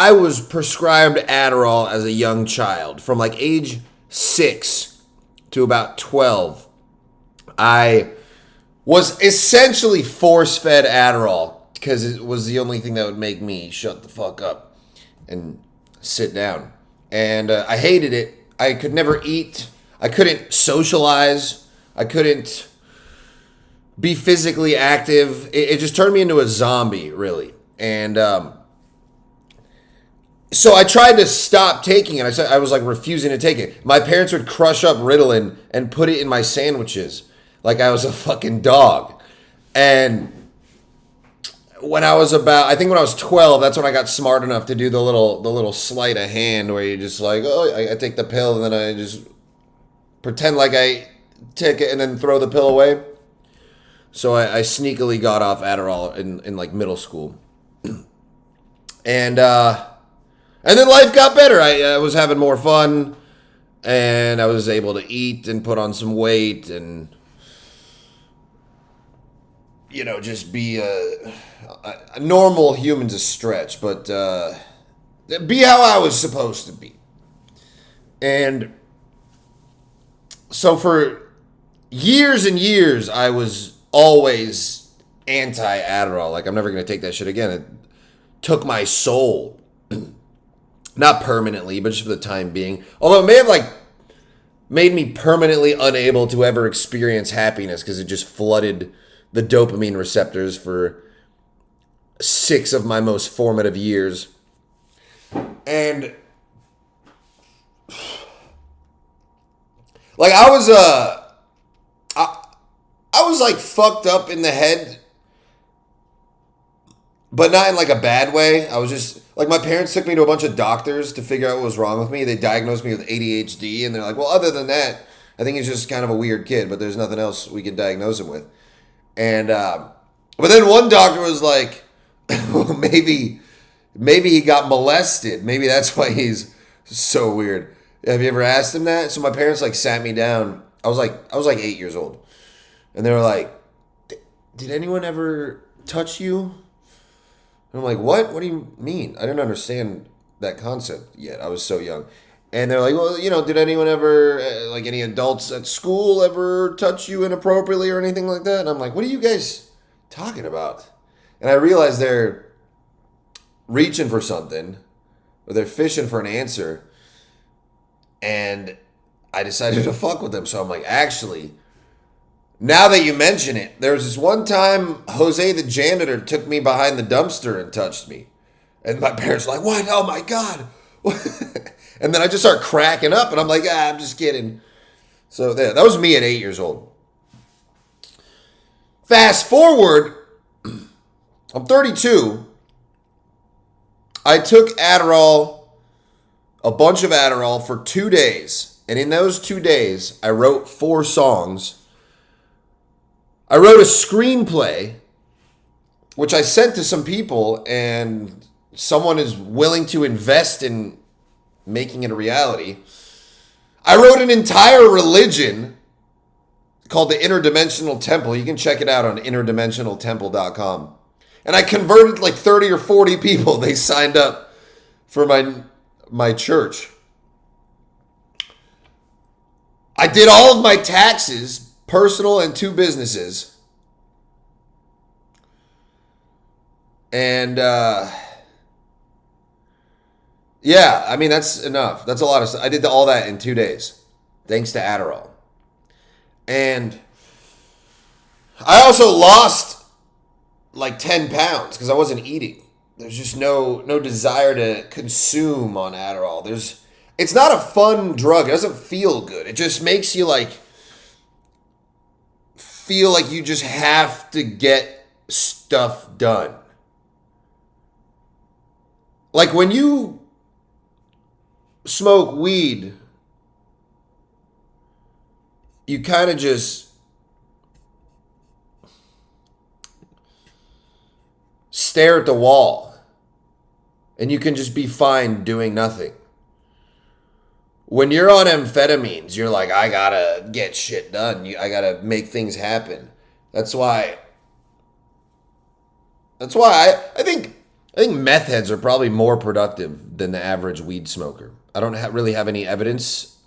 I was prescribed Adderall as a young child. From like age 6 to about 12, I was essentially force-fed Adderall because it was the only thing that would make me shut the fuck up and sit down. And I hated it. I could never eat. I couldn't socialize. I couldn't be physically active. It just turned me into a zombie, really. And so I tried to stop taking it. I was like refusing to take it. My parents would crush up Ritalin and put it in my sandwiches like I was a fucking dog. And when I was I think when I was 12, that's when I got smart enough to do the little sleight of hand where you just like, oh, I take the pill and then I just pretend like I take it and then throw the pill away. So I sneakily got off Adderall in like middle school. And then life got better. I was having more fun and I was able to eat and put on some weight and, you know, just be a normal human's a stretch, but be how I was supposed to be. And so for years and years, I was always anti-Adderall. Like, I'm never going to take that shit again. It took my soul. Not permanently, but just for the time being. Although it may have, like, made me permanently unable to ever experience happiness because it just flooded the dopamine receptors for 6 of my most formative years. And like I was like fucked up in the head, but not in like a bad way. I was just like, my parents took me to a bunch of doctors to figure out what was wrong with me. They diagnosed me with ADHD and they're like, well, other than that, I think he's just kind of a weird kid, but there's nothing else we can diagnose him with. And but then one doctor was like, well, maybe he got molested. Maybe that's why he's so weird. Have you ever asked him that? So my parents like sat me down. I was like 8 years old. And they were like, did anyone ever touch you? And I'm like, what? What do you mean? I didn't understand that concept yet. I was so young. And they're like, well, you know, did anyone ever, like any adults at school ever touch you inappropriately or anything like that? And I'm like, what are you guys talking about? And I realized they're reaching for something, or they're fishing for an answer. And I decided to fuck with them. So I'm like, actually, now that you mention it, there was this one time Jose the janitor took me behind the dumpster and touched me. And my parents were like, what? Oh my God. And then I just start cracking up and I'm like, I'm just kidding. So there, that was me at 8 years old. Fast forward, I'm 32. I took Adderall, a bunch of Adderall for 2 days. And in those 2 days, I wrote 4 songs. I wrote a screenplay, which I sent to some people, and someone is willing to invest in making it a reality. I wrote an entire religion called the Interdimensional Temple. You can check it out on interdimensionaltemple.com. And I converted like 30 or 40 people. They signed up for my church. I did all of my taxes, personal and 2 businesses. And yeah, I mean, that's enough. That's a lot of stuff. I did all that in 2 days, thanks to Adderall. And I also lost like 10 pounds because I wasn't eating. There's just no desire to consume on Adderall. It's not a fun drug. It doesn't feel good. It just makes you like feel like you just have to get stuff done. Like when you smoke weed, you kind of just stare at the wall and you can just be fine doing nothing. When you're on amphetamines, you're like, I gotta get shit done. I gotta make things happen. That's why I think I think meth heads are probably more productive than the average weed smoker. I don't really have any evidence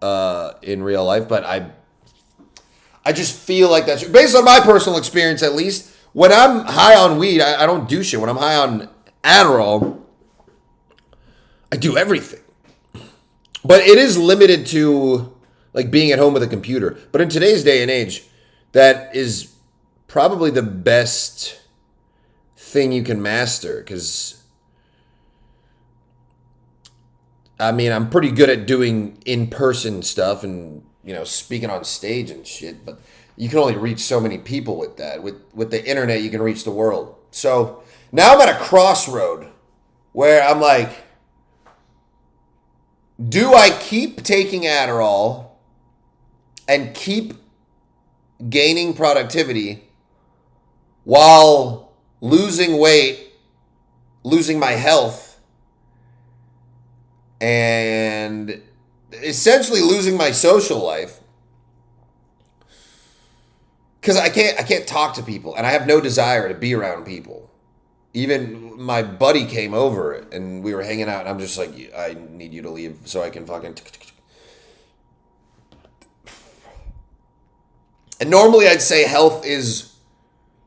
in real life, but I just feel like that's based on my personal experience, at least. When I'm high on weed, I don't do shit. When I'm high on Adderall, I do everything. But it is limited to like being at home with a computer. But in today's day and age, that is probably the best thing you can master, because I mean, I'm pretty good at doing in-person stuff and, you know, speaking on stage and shit, but you can only reach so many people with that. With the internet, you can reach the world. So now I'm at a crossroad where I'm like, do I keep taking Adderall and keep gaining productivity while losing weight, losing my health, and essentially losing my social life? Because I can't talk to people, and I have no desire to be around people. Even my buddy came over and we were hanging out, and I'm just like, I need you to leave so I can fucking. And normally I'd say health is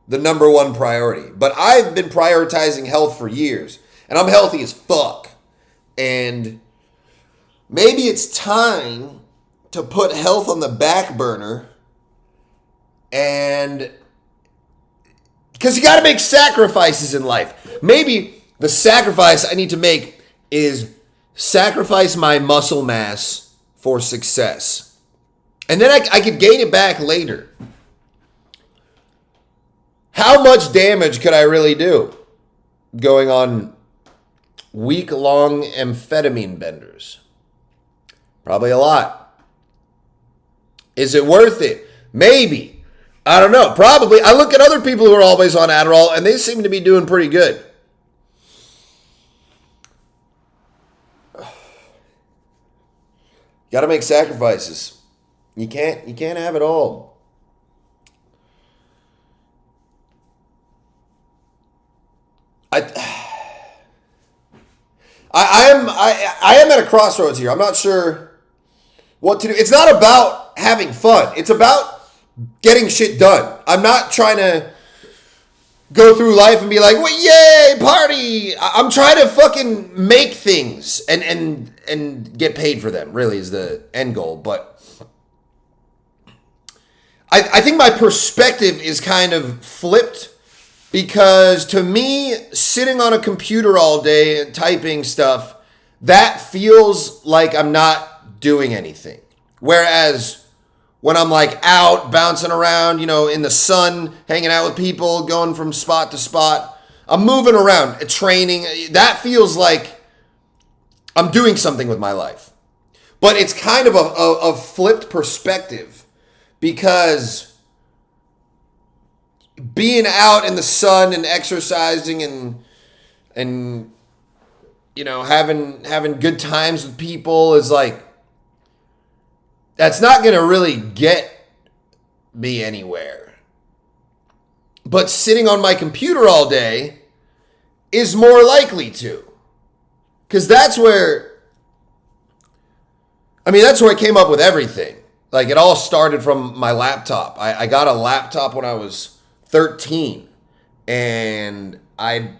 the number one priority, but I've been prioritizing health for years, and I'm healthy as fuck. And maybe it's time to put health on the back burner, and because you got to make sacrifices in life. Maybe the sacrifice I need to make is sacrifice my muscle mass for success. And then I could gain it back later. How much damage could I really do going on week-long amphetamine benders? Probably a lot. Is it worth it? Maybe. I don't know. Probably. I look at other people who are always on Adderall, and they seem to be doing pretty good. Got to make sacrifices. You can't have it all. I am at a crossroads here. I'm not sure what to do. It's not about having fun. It's about getting shit done. I'm not trying to go through life and be like, well, yay, party. I'm trying to fucking make things and get paid for them, really, is the end goal. But I think my perspective is kind of flipped, because to me, sitting on a computer all day and typing stuff, that feels like I'm not doing anything. Whereas when I'm like out bouncing around, you know, in the sun, hanging out with people, going from spot to spot, I'm moving around, training. That feels like I'm doing something with my life. But it's kind of a flipped perspective, because being out in the sun and exercising and you know, having good times with people is like, that's not going to really get me anywhere. But sitting on my computer all day is more likely to. Because that's where I came up with everything. Like, it all started from my laptop. I got a laptop when I was 13. And I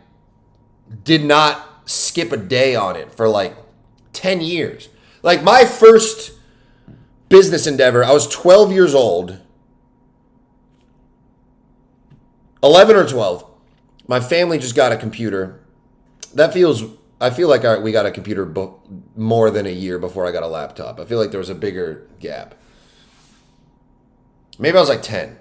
did not skip a day on it for like 10 years. Like, my first business endeavor, I was 12 years old, 11 or 12. My family just got a computer. I feel like we got a computer more than a year before I got a laptop. I feel like there was a bigger gap. Maybe I was like 10.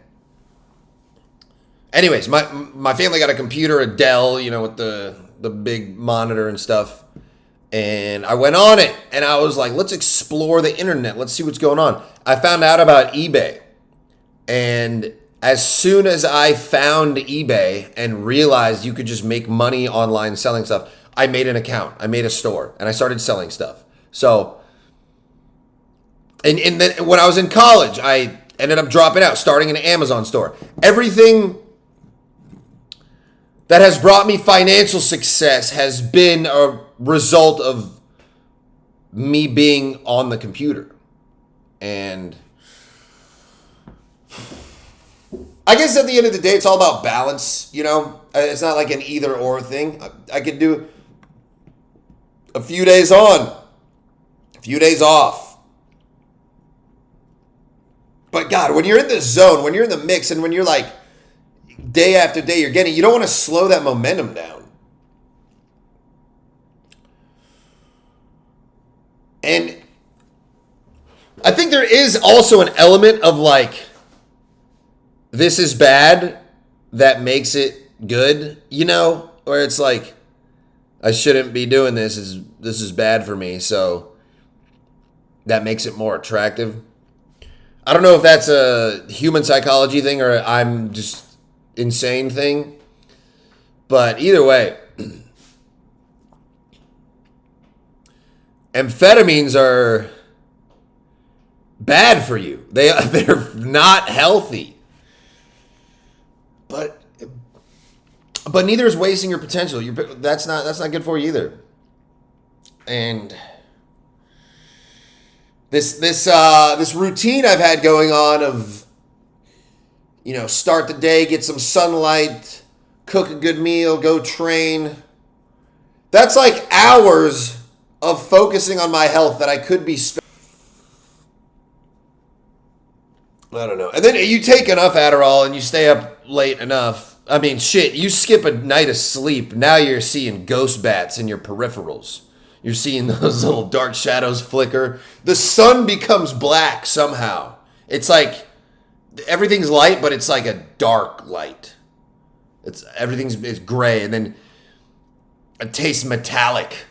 Anyways, my family got a computer, a Dell, you know, with the big monitor and stuff. And I went on it, and I was like, let's explore the internet. Let's see what's going on. I found out about eBay. And as soon as I found eBay and realized you could just make money online selling stuff, I made an account. I made a store, and I started selling stuff. So, and then when I was in college, I ended up dropping out, starting an Amazon store. Everything that has brought me financial success has been a result of me being on the computer. And I guess at the end of the day, it's all about balance, you know? It's not like an either or thing. I could do a few days on, a few days off. But God, when you're in the zone, when you're in the mix, and when you're like day after day, you don't want to slow that momentum down. And I think there is also an element of like, this is bad that makes it good, you know? Where it's like, I shouldn't be doing this. This is bad for me, so that makes it more attractive. I don't know if that's a human psychology thing or I'm just insane thing. But either way, amphetamines are bad for you. They're not healthy. But neither is wasting your potential. That's not good for you either. And this routine I've had going on of, you know, start the day, get some sunlight, cook a good meal, go train. That's like hours of focusing on my health that I could be I don't know. And then you take enough Adderall and you stay up late enough. I mean, shit, you skip a night of sleep. Now you're seeing ghost bats in your peripherals. You're seeing those little dark shadows flicker. The sun becomes black somehow. It's like everything's light, but it's like a dark light. It's gray, and then it tastes metallic.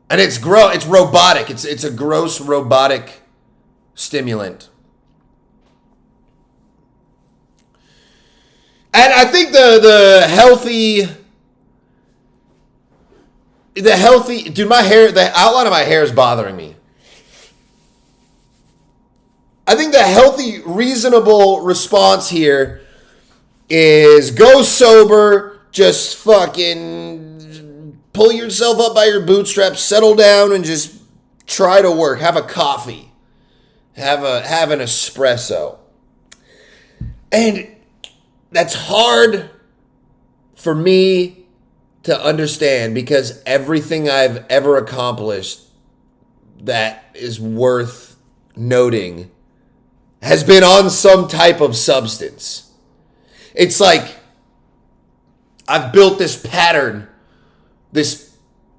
And it's robotic. It's a gross robotic stimulant. And I think the healthy, dude, the outline of my hair is bothering me. I think the healthy, reasonable response here is go sober, just fucking pull yourself up by your bootstraps, settle down, and just try to work. Have a coffee. Have an espresso. And that's hard for me to understand because everything I've ever accomplished that is worth noting has been on some type of substance. It's like I've built this pattern, this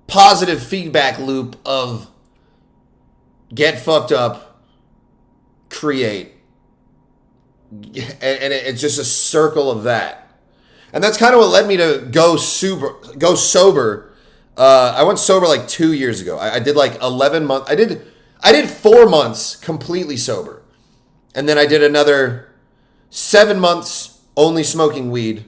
positive feedback loop of get fucked up, create. And it's just a circle of that. And that's kind of what led me to go sober. I went sober like 2 years ago. I did like 11 months. I did 4 months completely sober. And then I did another 7 months only smoking weed.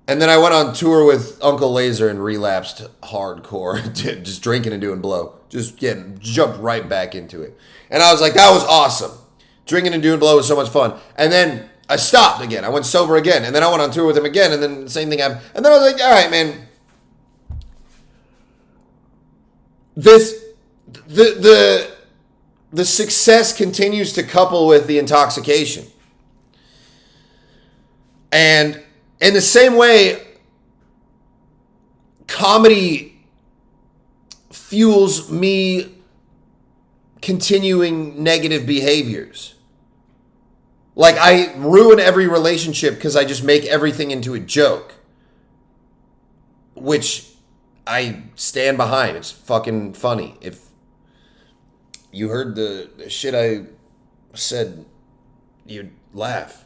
And then I went on tour with Uncle Laser and relapsed hardcore, just drinking and doing blow. Jumped right back into it. And I was like, that was awesome. Drinking and doing blow was so much fun. And then I stopped again. I went sober again. And then I went on tour with him again. And then the same thing happened. And then I was like, all right, man. The success continues to couple with the intoxication. And in the same way, comedy fuels me continuing negative behaviors. Like, I ruin every relationship because I just make everything into a joke. Which I stand behind. It's fucking funny. If you heard the shit I said, you'd laugh.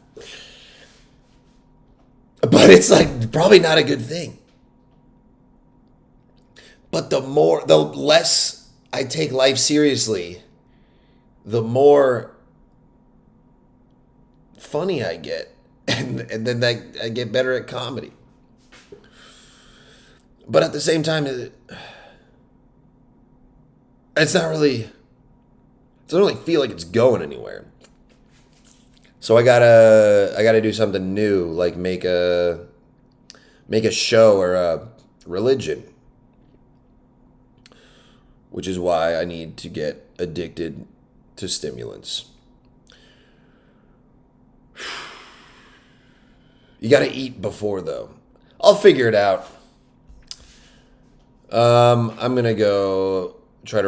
But it's like probably not a good thing. But the less I take life seriously, the more funny I get. And then I get better at comedy. But at the same time, it doesn't really feel like it's going anywhere. So I gotta do something new, like make a show or a religion, which is why I need to get addicted to stimulants. You got to eat before though. I'll figure it out. I'm gonna go try to